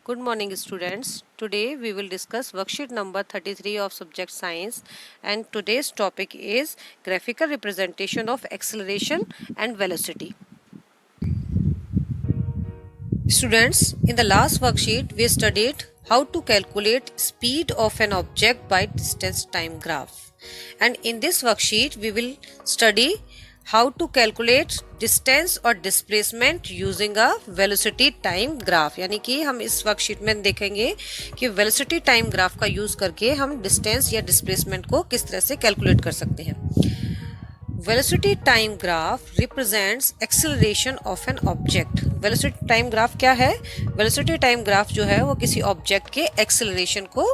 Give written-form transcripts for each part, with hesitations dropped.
Good morning, students. Today we will discuss worksheet number 33 of subject science, and today's topic is graphical representation of acceleration and velocity. Students, in the last worksheet we studied how to calculate speed of an object by distance time graph, and in this worksheet we will study how to calculate distance और displacement using a velocity time graph। यानी कि हम इस worksheet में देखेंगे कि velocity time graph का use करके हम distance या displacement को किस तरह से कैलकुलेट कर सकते हैं। Velocity time graph represents acceleration of an object। Velocity time graph क्या है? Velocity time graph जो है वो किसी ऑब्जेक्ट के एक्सेलरेशन को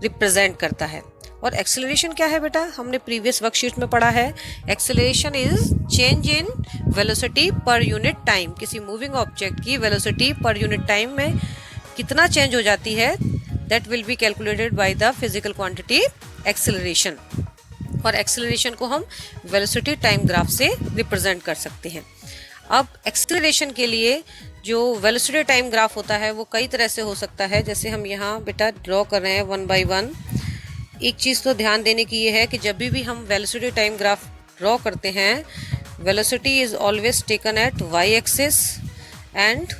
रिप्रेजेंट करता है। और एक्सेलरेशन क्या है बेटा? हमने प्रीवियस वर्कशीट में पढ़ा है, acceleration is change in velocity per unit time. किसी मूविंग ऑब्जेक्ट की वेलोसिटी पर यूनिट टाइम में कितना चेंज हो जाती है, that will be calculated by the physical quantity acceleration. और एक्सेलरेशन को हम वेलोसिटी टाइम ग्राफ से रिप्रेजेंट कर सकते हैं। अब एक्सेलरेशन के लिए जो वेलोसिटी टाइम ग्राफ होता है वो कई तरह से हो सकता है, जैसे हम यहाँ बेटा ड्रॉ कर रहे हैं वन बाय वन। एक चीज़ तो ध्यान देने की ये है कि जब भी हम वेलोसिटी टाइम ग्राफ ड्रॉ करते हैं, velocity is always taken at Y axis and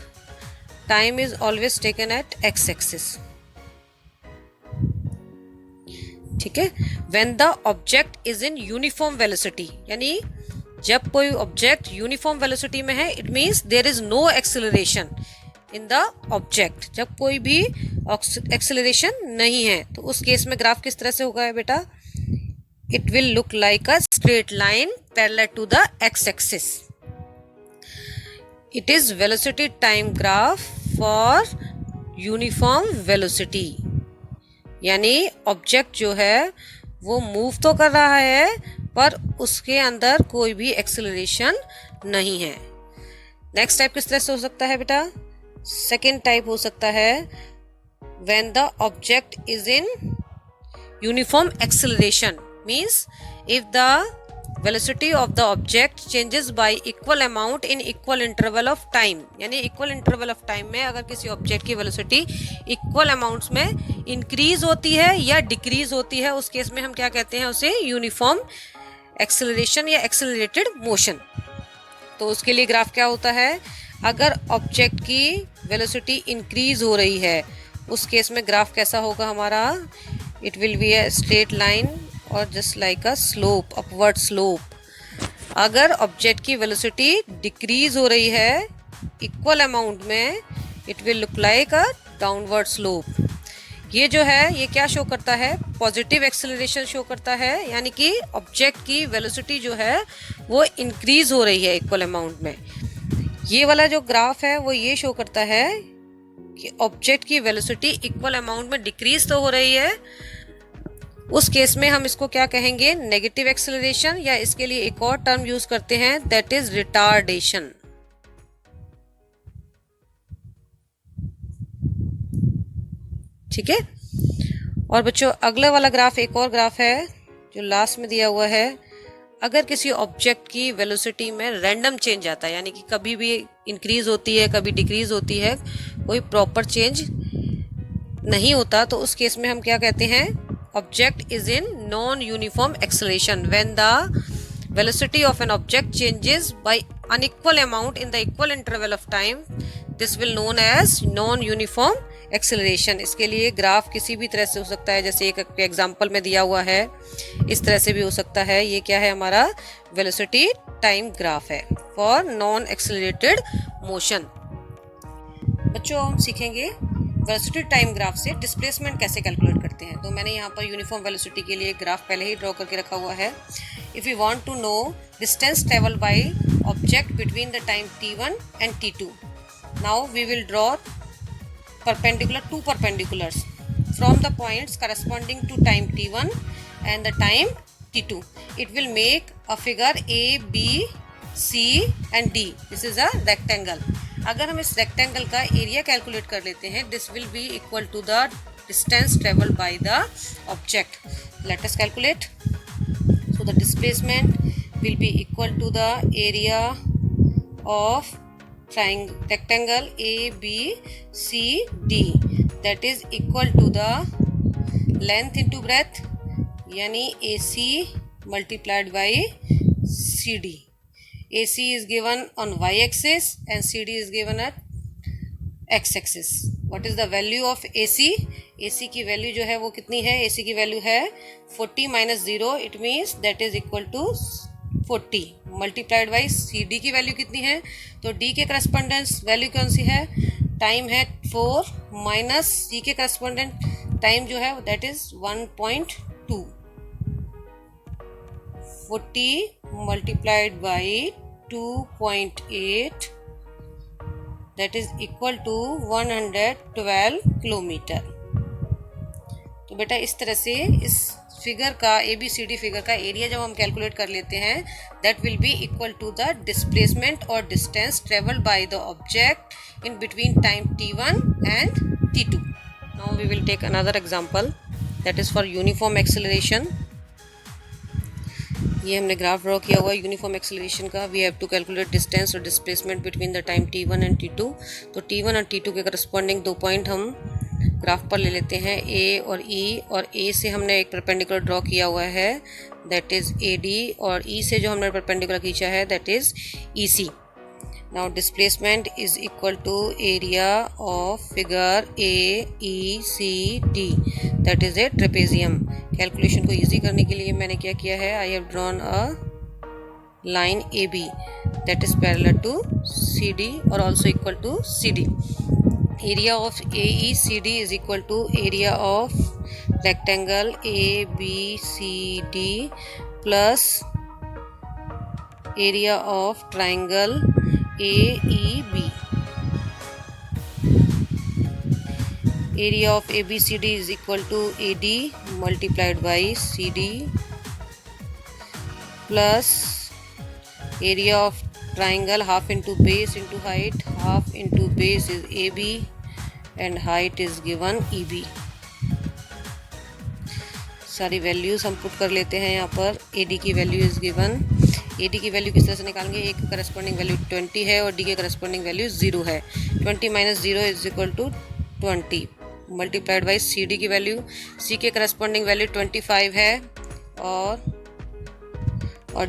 time is always taken at X axis. ठीक है। When the object is in uniform velocity, यानी जब कोई ऑब्जेक्ट यूनिफॉर्म वेलोसिटी में है, it means there is no acceleration in the object. जब कोई भी एक्सेलरेशन नहीं है तो उस केस में ग्राफ किस तरह से होगा बेटा? It will look like a straight line parallel to the X axis. It is velocity time graph for uniform velocity, यानी ऑब्जेक्ट जो है वो मूव तो कर रहा है पर उसके अंदर कोई भी एक्सेलरेशन नहीं है। नेक्स्ट टाइप किस तरह से हो सकता है बेटा? सेकेंड टाइप हो सकता है when the object is in uniform acceleration, means if the velocity of the object changes by equal amount in equal interval of time। यानी equal interval of time में अगर किसी ऑब्जेक्ट की वेलोसिटी इक्वल अमाउंट्स में increase होती है या decrease होती है, उस केस में हम क्या कहते हैं? उसे यूनिफॉर्म एक्सेलरेशन या एक्सेलरेटेड मोशन। तो उसके लिए ग्राफ क्या होता है? अगर ऑब्जेक्ट की वेलोसिटी इंक्रीज हो रही है उस केस में ग्राफ कैसा होगा हमारा? It will be a straight line और just like a slope, upward slope. अगर ऑब्जेक्ट की वेलोसिटी डिक्रीज हो रही है इक्वल अमाउंट में, it will look like a downward slope. ये जो है ये क्या शो करता है? पॉजिटिव एक्सेलरेशन शो करता है, यानी कि ऑब्जेक्ट की वेलोसिटी जो है वो इंक्रीज हो रही है इक्वल अमाउंट में। ये वाला जो ग्राफ है वो ये शो करता है कि ऑब्जेक्ट की वेलोसिटी इक्वल अमाउंट में डिक्रीज तो हो रही है, उस केस में हम इसको क्या कहेंगे? नेगेटिव एक्सेलरेशन, या इसके लिए एक और टर्म यूज करते हैं, दैट इज रिटार्डेशन। ठीक है। और बच्चों अगला वाला ग्राफ एक और ग्राफ है जो लास्ट में दिया हुआ है। अगर किसी ऑब्जेक्ट की वेलोसिटी में रैंडम चेंज आता है, यानी कि कभी भी इंक्रीज होती है कभी डिक्रीज होती है, कोई प्रॉपर चेंज नहीं होता, तो उस केस में हम क्या कहते हैं? Object is in non uniform acceleration. When the velocity of an object changes by unequal amount in the equal interval of time, this will known as non uniform acceleration. इसके लिए ग्राफ किसी भी तरह से हो सकता है, जैसे एक एग्जांपल में दिया हुआ है, इस तरह से भी हो सकता है। ये क्या है? हमारा वेलोसिटी टाइम ग्राफ है फॉर नॉन एक्सेलरेटेड मोशन। बच्चों हम सीखेंगे वेलोसिटी टाइम ग्राफ से डिस्प्लेसमेंट कैसे कैलकुलेट करते हैं। तो मैंने यहाँ पर यूनिफॉर्म वेलोसिटी के लिए ग्राफ पहले ही ड्रॉ करके रखा हुआ है। If you want to know distance travel by object between the time t1 and t2, now we will draw two perpendiculars from the points corresponding to time t1 and the time t2. It will make a figure a, b, c and d. This is a rectangle. अगर हम इस rectangle का area calculate कर लेते हैं, this will be equal to the distance travelled by the object. Let us calculate. So the displacement will be equal to the area of rectangle ABCD that is equal to the length into breadth, यानी AC multiplied by CD. AC is given on y-axis and CD is given at x-axis. What is the value of AC? AC की value जो है वो कितनी है? AC की value है 40 minus 0, it means that is equal to 40 multiplied by CD की value कितनी है? तो D के करस्पॉन्डेंस वैल्यू कौन सी है? टाइम है 4 माइनस C के करस्पॉन्डेंट टाइम जो है that is 1.2. 40 multiplied by 2.8 that is equal to 112 kilometre. तो बेटा इस तरह से इस फिगर का ABCD फिगर का एरिया जब हम कैलकुलेट कर लेते हैं that will be equal to the displacement or distance traveled by the object in between time t1 and t2. Now we will take another example that is for uniform acceleration. ये हमने graph draw किया हुआ है uniform acceleration का. We have to calculate distance और displacement between the time t1 and t2. तो t1 और t2 के करस्पॉन्डिंग 2 पॉइंट हम ग्राफ पर ले लेते हैं A और E, और A से हमने एक परपेंडिकुलर ड्रॉ किया हुआ है दैट इज़ AD, और E से जो हमने परपेंडिकुलर खींचा है that is EC. Now displacement is equal to area of figure AECD that is a trapezium. Calculation को इजी करने के लिए मैंने क्या किया है? I have drawn a line AB that is parallel to CD or also equal to CD. Area of AECD is equal to area of rectangle ABCD plus area of triangle AEB. Area of ABCD is equal to AD multiplied by CD plus area of triangle half into base into height, half into base is AB and height is given EB. सारी values हम put कर लेते हैं यहाँ पर. AD की value is given. AD की value किस तरह से निकालेंगे? A की करस्पॉन्डिंग वैल्यू 20 है और D के करस्पॉन्डिंग वैल्यू 0 है. 20 minus 0 is equal to 20 multiplied by CD की वैल्यू. C के करस्पॉन्डिंग वैल्यू 25 है और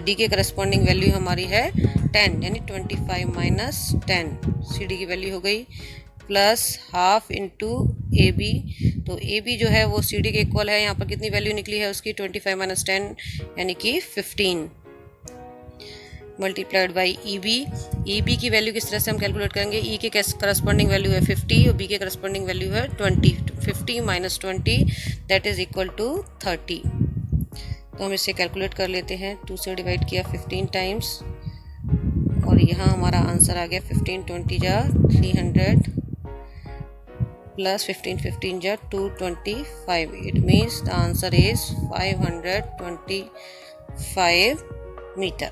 D के करस्पॉन्डिंग वैल्यू हमारी है 10, यानी 25 माइनस 10 CD की वैल्यू हो गई प्लस हाफ इंटू AB. तो AB जो है वो CD के इक्वल है. यहाँ पर कितनी वैल्यू निकली है उसकी? 25 माइनस 10 यानी कि 15 मल्टीप्लाइड बाई EB. EB की वैल्यू किस तरह से हम कैलकुलेट करेंगे? E के करस्पॉन्डिंग वैल्यू है 50 और B के करस्पॉन्डिंग वैल्यू है 20. 50 minus 20 that is equal to 30. तो हम इसे कैलकुलेट कर लेते हैं. 2 से डिवाइड किया 15 टाइम्स और यहाँ हमारा आंसर आ गया 15 20 जा 300 प्लस 15 जा 225. It means the answer is 525 metre.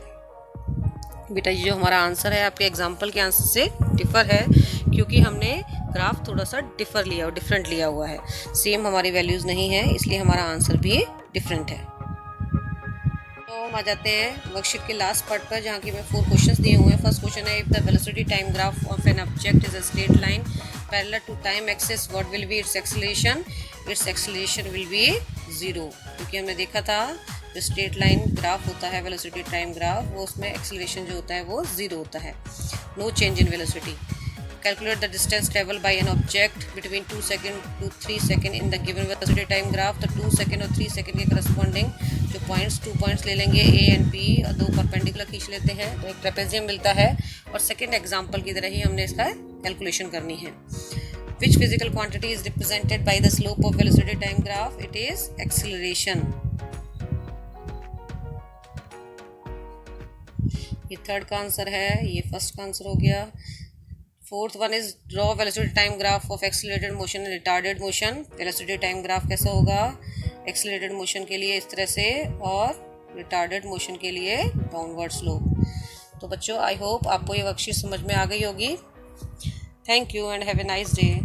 बेटा ये जो हमारा आंसर है आपके एग्जाम्पल के आंसर से डिफ़र है क्योंकि हमने ग्राफ थोड़ा सा डिफरेंट लिया हुआ है. सेम हमारी वैल्यूज़ नहीं है इसलिए हमारा आंसर भी डिफरेंट है. तो हम आ जाते हैं वर्कशीट के लास्ट पार्ट पर जहाँ की मैं 4 क्वेश्चंस दिए हुए हैं. फर्स्ट क्वेश्चन है if the velocity time graph of an object is a straight line parallel to time axis what will be its acceleration? Its acceleration will be 0. क्योंकि हमने देखा था जो स्ट्रेट लाइन ग्राफ होता है वेलोसिटी टाइम ग्राफ वो उसमें acceleration जो होता है वो 0 होता है. No change in velocity. Calculate the distance traveled by an object between 2 seconds to 3 seconds in the given velocity time graph. तो 2 सेकेंड और 3 सेकेंड के करस्पॉन्डिंग जो पॉइंट्स 2 पॉइंट्स ले लेंगे A एंड B और 2 परपेंडिकुलर खींच लेते हैं तो एक ट्रेपेजियम मिलता है. और सेकेंड एग्जाम्पल की तरह ही हमने इसका कैलकुलेशन करनी है. Which physical quantity is represented by the slope of velocity time graph? It is acceleration. ये थर्ड का आंसर है, ये फर्स्ट का आंसर हो गया. Fourth one is draw velocity time graph of accelerated motion and retarded motion. Velocity time graph कैसा होगा? Accelerated motion के लिए इस तरह से और रिटार्डेड मोशन के लिए डाउनवर्ड स्लोप. तो बच्चों आई होप आपको ये वर्कशीट समझ में आ गई होगी. Thank you and have a nice day.